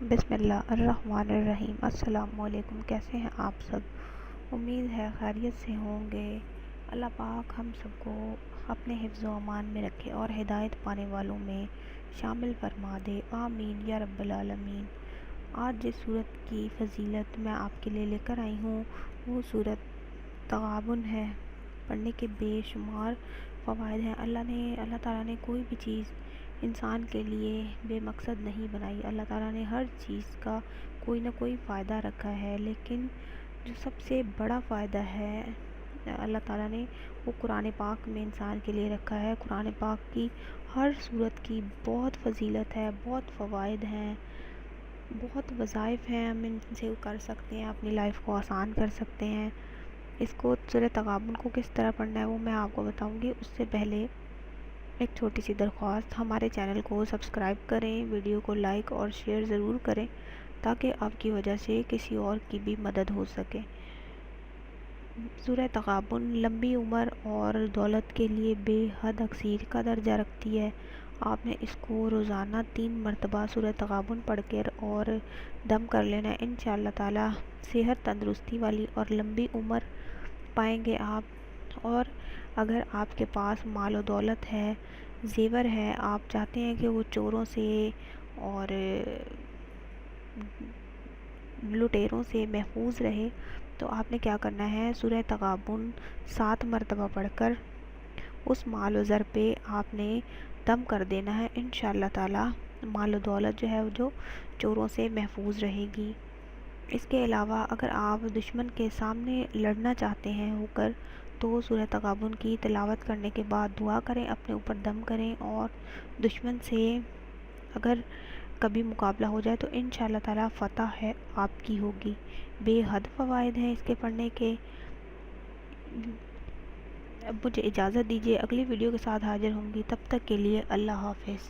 بسم اللہ الرحمن الرحیم۔ السلام علیکم، کیسے ہیں آپ سب؟ امید ہے خیریت سے ہوں گے۔ اللہ پاک ہم سب کو اپنے حفظ و امان میں رکھے اور ہدایت پانے والوں میں شامل فرما دے، آمین یا رب العالمین۔ آج جس سورت کی فضیلت میں آپ کے لیے لے کر آئی ہوں وہ سورت تغابن ہے۔ پڑھنے کے بے شمار فوائد ہیں۔ اللہ تعالیٰ نے کوئی بھی چیز انسان کے لیے بے مقصد نہیں بنائی۔ اللہ تعالیٰ نے ہر چیز کا کوئی نہ کوئی فائدہ رکھا ہے، لیکن جو سب سے بڑا فائدہ ہے اللہ تعالیٰ نے وہ قرآن پاک میں انسان کے لیے رکھا ہے۔ قرآن پاک کی ہر سورت کی بہت فضیلت ہے، بہت فوائد ہیں، بہت وظائف ہیں، ہم ان سے کر سکتے ہیں، اپنی لائف کو آسان کر سکتے ہیں۔ اس کو سورۃ تغابن کو کس طرح پڑھنا ہے وہ میں آپ کو بتاؤں گی۔ اس سے پہلے ایک چھوٹی سی درخواست، ہمارے چینل کو سبسکرائب کریں، ویڈیو کو لائک اور شیئر ضرور کریں تاکہ آپ کی وجہ سے کسی اور کی بھی مدد ہو سکے۔ سورہ تغابن لمبی عمر اور دولت کے لیے بے حد اکثیر کا درجہ رکھتی ہے۔ آپ نے اس کو روزانہ 3 مرتبہ سورہ تغابن پڑھ کر اور دم کر لینا ہے۔ انشاءاللہ تعالی صحت تندرستی والی اور لمبی عمر پائیں گے آپ۔ اور اگر آپ کے پاس مال و دولت ہے، زیور ہے، آپ چاہتے ہیں کہ وہ چوروں سے اور لٹیروں سے محفوظ رہے، تو آپ نے کیا کرنا ہے، سورہ تغابن 7 مرتبہ پڑھ کر اس مال و زر پہ آپ نے دم کر دینا ہے۔ انشاءاللہ تعالی مال و دولت جو ہے وہ جو چوروں سے محفوظ رہے گی۔ اس کے علاوہ اگر آپ دشمن کے سامنے لڑنا چاہتے ہیں ہو کر، تو سورہ تغابن کی تلاوت کرنے کے بعد دعا کریں، اپنے اوپر دم کریں، اور دشمن سے اگر کبھی مقابلہ ہو جائے تو انشاءاللہ تعالی فتح ہے آپ کی ہوگی۔ بے حد فوائد ہیں اس کے پڑھنے کے۔ اب مجھے اجازت دیجیے، اگلی ویڈیو کے ساتھ حاضر ہوں گی، تب تک کے لیے اللہ حافظ۔